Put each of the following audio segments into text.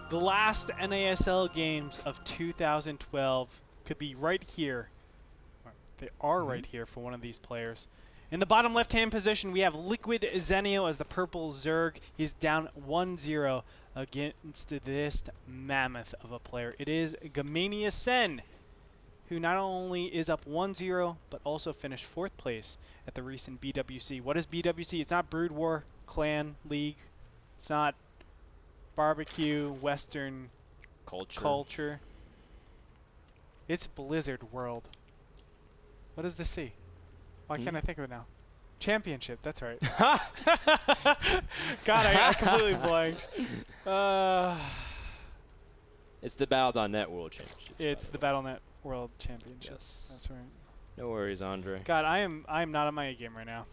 The last NASL games of 2012 could be right here. They are right here for one of these players. In the bottom left-hand position, we have Liquid Zenio as the purple Zerg. He's down 1-0 against this mammoth of a player. It is Gamania Sen, who not only is up 1-0, but also finished 4th place at the recent BWC. What is BWC? It's not Brood War Clan League. It's not barbecue, Western culture. It's Blizzard World. What does this see? Why can't I think of it now? Championship, that's right. God, I completely blanked. It's the Battle.net World Championship. It's the Battle.net World Championship. Yes. That's right. No worries, Andre. God, I am not on my A game right now.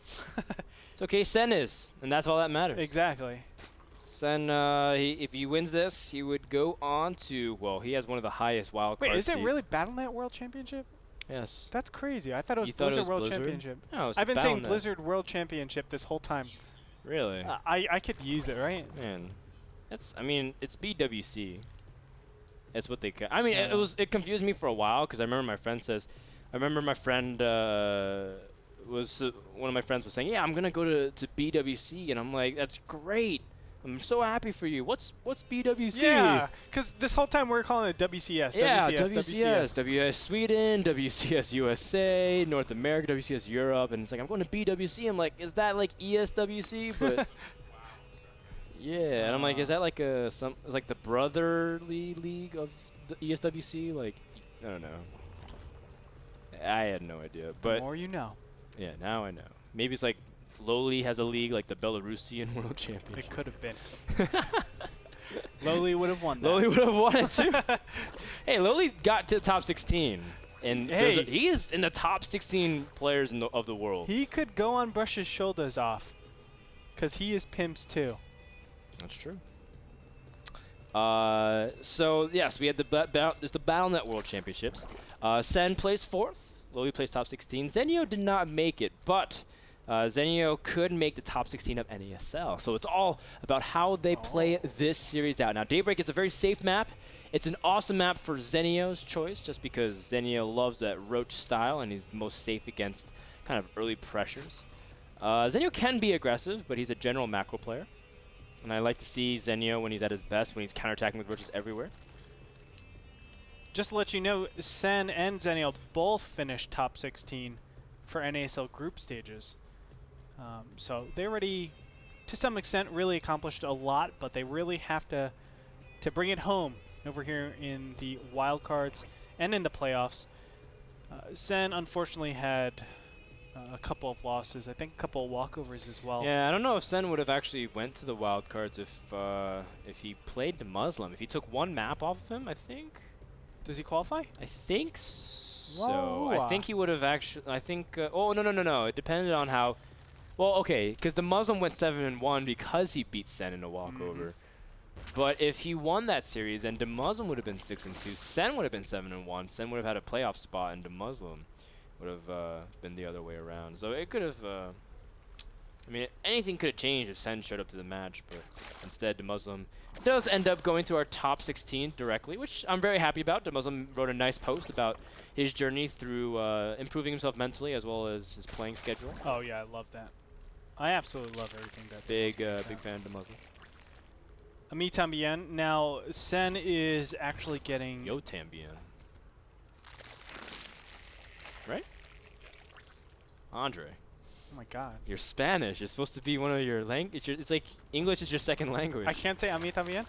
It's okay, Sen is, and that's all that matters. Exactly. Sen, if he wins this, he would go on to, well, he has one of the highest wildcard Wait, is it seeds. really Battle.net World Championship? Yes. That's crazy. I thought it was You thought Blizzard it was World Blizzard? Championship. No, it's I've been saying Battle.net. Blizzard World Championship this whole time. Really? I could use it, right? Man, I mean, it's BWC. That's what they. I mean, Yeah. it confused me for a while because I remember my friend was one of my friends was saying, yeah, I'm gonna go to BWC, and I'm like, that's great. I'm so happy for you. What's BWC? Yeah, because this whole time we're calling it WCS. Yeah, WCS. WCS Sweden, WCS USA, North America, WCS Europe, and it's like I'm going to BWC. I'm like, is that like ESWC? But yeah, and I'm like, is that like it's like the brotherly league of the ESWC? Like, I don't know. I had no idea, but The more you know. yeah, now I know. Maybe it's like Lowly has a league like the Belarusian World Championship. It could have been. Lowly would have won that. Lowly would have won it too. Hey, Lowly got to the top 16, and Hey. he is in the top 16 players of the world. He could go on Brush's shoulders off, because he is pimps too. That's true. So yes, we had the Battle.net World Championships. Sen placed 4th. Lowly placed top 16. Zenio did not make it, but Zenio could make the top 16 of NASL. So it's all about how they play this series out. Now, Daybreak is a very safe map. It's an awesome map for Zenio's choice, just because Zenio loves that roach style, and he's most safe against kind of early pressures. Zenio can be aggressive, but he's a general macro player. And I like to see Zenio when he's at his best, when he's counterattacking with roaches everywhere. Just to let you know, Sen and Zenio both finished top 16 for NASL group stages. So they already, to some extent, really accomplished a lot, but they really have to bring it home over here in the wildcards and in the playoffs. Sen, unfortunately, had a couple of losses. I think a couple of walkovers as well. Yeah, I don't know if Sen would have actually went to the wildcards if he played the Muslim. If he took one map off of him, I think. Does he qualify? I think so. Whoa. I think he would have actually. I think. Oh no! It depended on how. Well, okay, because the Muslim went 7-1 because he beat Sen in a walkover. But if he won that series, then the Muslim would have been 6-2. Sen would have been 7-1. Sen would have had a playoff spot, and the Muslim would have been the other way around. So it could have. I mean, anything could have changed if Sen showed up to the match, but instead the Muslim does end up going to our top 16 directly, which I'm very happy about. The Muslim wrote a nice post about his journey through improving himself mentally as well as his playing schedule. Oh yeah, I love that. I absolutely love everything that. Big fan of the Muslim. Ami Tambien. Now Sen is actually getting. Yo Tambien. Right? Andre. Oh my God. You're Spanish. You're supposed to be one of your language. It's like English is your second language. I can't say Ami Tambien.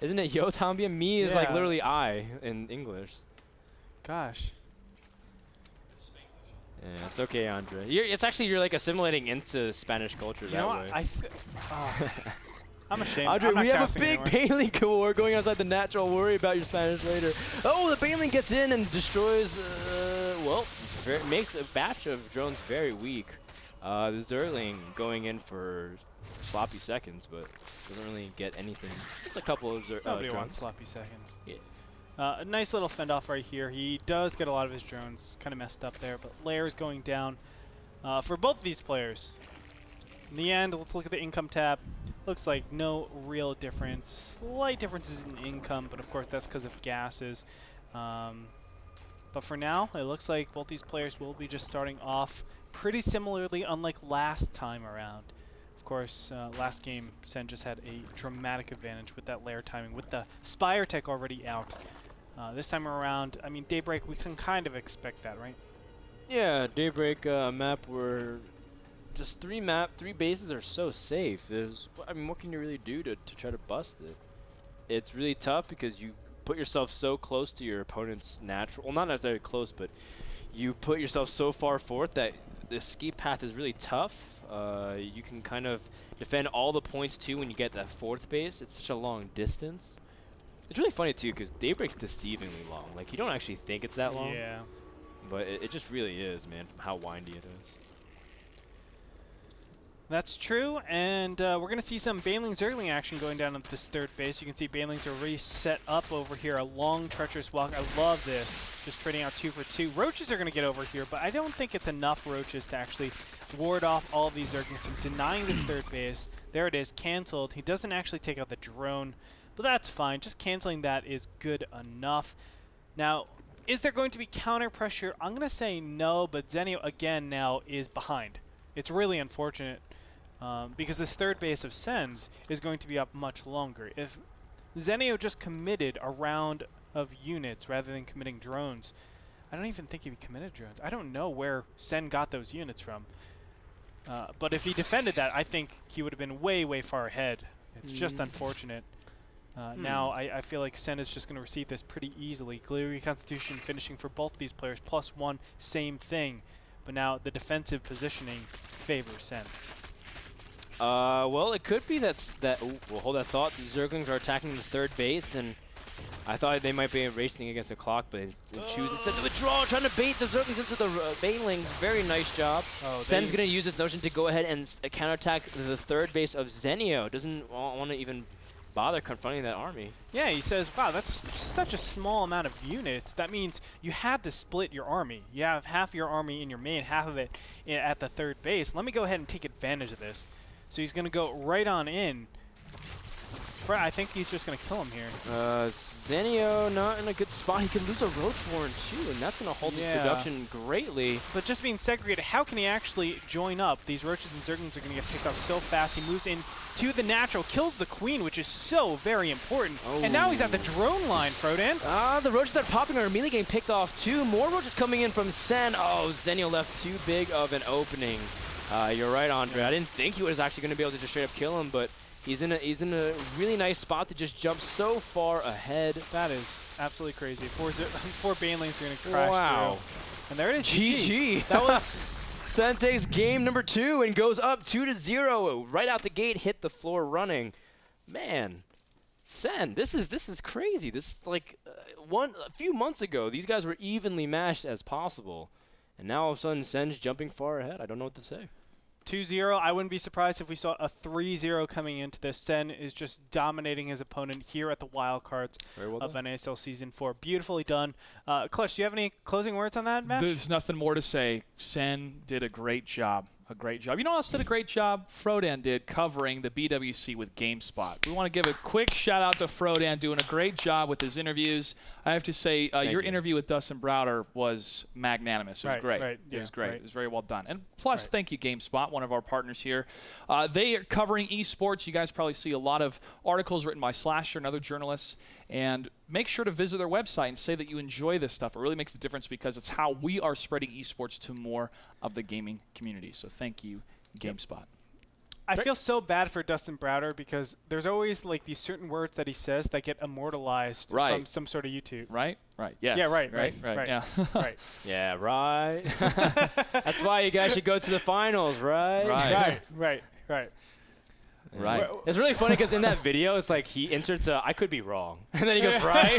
Isn't it yo Tambien? Me is like Yeah. literally I in English. Gosh. Yeah, it's okay, Andre. You're like assimilating into Spanish culture You that know way. what? I'm ashamed. Andre, I'm not we have a casting big anymore. Baneling war going outside the natural. I'll worry about your Spanish later. Oh, the Baneling gets in and destroys, makes a batch of drones very weak. The Zerling going in for sloppy seconds, but doesn't really get anything. Just a couple of Nobody drones. wants sloppy seconds. Yeah. A nice little fend off right here. He does get a lot of his drones kind of messed up there, but layers going down for both of these players. In the end, let's look at the income tab. Looks like no real difference. Slight differences in income, but of course that's because of gases. But for now, it looks like both these players will be just starting off pretty similarly, unlike last time around. Of course, last game, Sen just had a dramatic advantage with that lair timing, with the Spire tech already out. This time around, I mean, Daybreak, we can kind of expect that, right? Yeah, Daybreak map where just three bases are so safe. I mean, what can you really do to try to bust it? It's really tough because you put yourself so close to your opponent's natural, well, not necessarily close, but you put yourself so far forth that the escape path is really tough. You can kind of defend all the points too when you get that fourth base. It's such a long distance. It's really funny too because Daybreak's deceivingly long. Like, you don't actually think it's that long. Yeah. But it just really is, man, from how windy it is. That's true, and we're going to see some Baneling Zergling action going down at this third base. You can see Banelings are already set up over here, a long, treacherous walk. I love this, just trading out 2 for 2. Roaches are going to get over here, but I don't think it's enough Roaches to actually ward off all of these Zerglings from denying this third base. There it is, canceled. He doesn't actually take out the drone, but that's fine. Just canceling that is good enough. Now, is there going to be counter pressure? I'm going to say no, but Zenio, again, now is behind. It's really unfortunate. Because this third base of Sen's is going to be up much longer. If Zenio just committed a round of units rather than committing drones, I don't even think he committed drones. I don't know where Sen got those units from. But if he defended that, I think he would have been way, way far ahead. It's just unfortunate. Now I feel like Sen is just going to receive this pretty easily. Glittering Constitution finishing for both these players, +1, same thing. But now the defensive positioning favors Sen. Well, it could be we'll hold that thought. The Zerglings are attacking the third base, and I thought they might be racing against the clock, but it chooses instead to withdraw, trying to bait the Zerglings into the Banelings. Very nice job. Sen's going to use this notion to go ahead and counterattack the third base of Zenio. Doesn't want to even bother confronting that army. Yeah, he says, wow, that's such a small amount of units. That means you had to split your army. You have half your army in your main, half of it at the third base. Let me go ahead and take advantage of this. So he's going to go right on in. I think he's just going to kill him here. Zenio not in a good spot. He could lose a Roach Warren too, and that's going to hold his production greatly. But just being segregated, how can he actually join up? These Roaches and Zerglings are going to get picked up so fast. He moves in to the natural, kills the Queen, which is so very important. And now he's at the drone line, Frodan. The Roaches that are popping are immediately getting picked off too. More Roaches coming in from Sen. Oh, Zenio left too big of an opening. You're right, Andre. I didn't think he was actually going to be able to just straight up kill him, but he's in a really nice spot to just jump so far ahead. That is absolutely crazy. Four Banelings are going to crash through. And there it is. GG. That was Sen takes game number 2 and goes up 2-0. Right out the gate, hit the floor running. Man, Sen, this is crazy. This is like a few months ago, these guys were evenly matched as possible. And now all of a sudden, Sen's jumping far ahead. I don't know what to say. 2-0. I wouldn't be surprised if we saw a 3-0 coming into this. Sen is just dominating his opponent here at the WildCards of NASL Season 4. Beautifully done. Clutch, do you have any closing words on that match? There's nothing more to say. Sen did a great job. A great job. You know who else did a great job? Frodan did, covering the BWC with GameSpot. We want to give a quick shout out to Frodan doing a great job with his interviews. I have to say, your interview with Dustin Browder was magnanimous. It was great. It was great. It was very well done. And plus, thank you, GameSpot, one of our partners here. They are covering esports. You guys probably see a lot of articles written by Slasher and other journalists. And make sure to visit their website and say that you enjoy this stuff. It really makes a difference because it's how we are spreading esports to more of the gaming community. So thank you, GameSpot. I feel so bad for Dustin Browder because there's always like these certain words that he says that get immortalized from some sort of YouTube. Right? Right. Yes. Yeah, right. Yeah. Right. Yeah, right. That's why you guys should go to the finals, right? Right. It's really funny because in that video, it's like he inserts I could be wrong. And then he goes, right.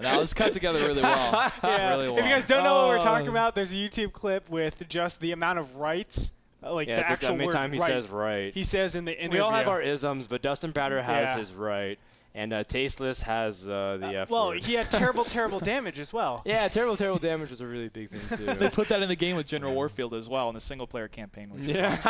That was cut together really well. Really well. If you guys don't know what we're talking about, there's a YouTube clip with just the amount of rights. Like the actual word time he says right. He says in the interview. We all have our isms, but Dustin Browder has his right. And Tasteless has the F well, word. he had terrible, terrible damage as well. Yeah, terrible damage was a really big thing, too. They put that in the game with General Warfield as well in the single-player campaign. Which is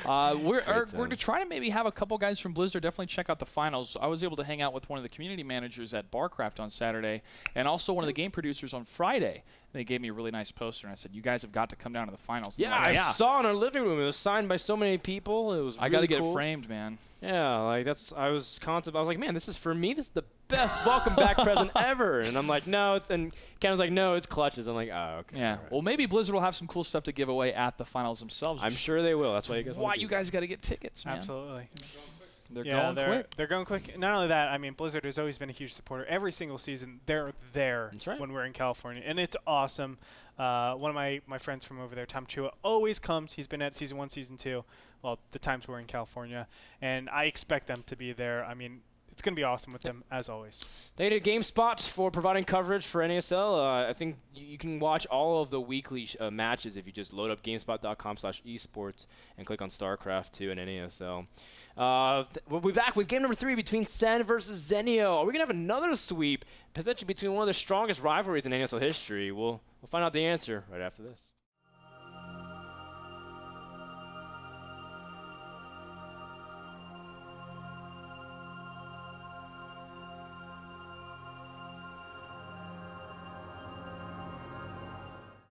awesome. We're going to try to maybe have a couple guys from Blizzard definitely check out the finals. I was able to hang out with one of the community managers at Barcraft on Saturday and also one of the game producers on Friday. They gave me a really nice poster, and I said, you guys have got to come down to the finals. Yeah, I saw in our living room. It was signed by so many people. It was I got to get cool. it framed, man. Yeah, like I was like, man, this is for me. This is the best welcome back present ever. And I'm like, no. And Ken was like, no, it's clutches. I'm like, oh, okay. Yeah. Right. Well, maybe Blizzard will have some cool stuff to give away at the finals themselves. I'm sure they will. That's why you guys got to get tickets, man. Absolutely. They're going quick. They're going quick. Not only that, I mean, Blizzard has always been a huge supporter. Every single season, they're there when we're in California, and it's awesome. One of my friends from over there, Tom Chua, always comes. He's been at Season 1, Season 2, well, the times we're in California, and I expect them to be there. I mean, it's going to be awesome with them, as always. Thank you to GameSpot for providing coverage for NASL. I think you can watch all of the weekly matches if you just load up GameSpot.com/esports and click on StarCraft 2 and NASL. We'll be back with game number 3 between Sen versus Zenio. Are we going to have another sweep, potentially between one of the strongest rivalries in NASL history? We'll find out the answer right after this.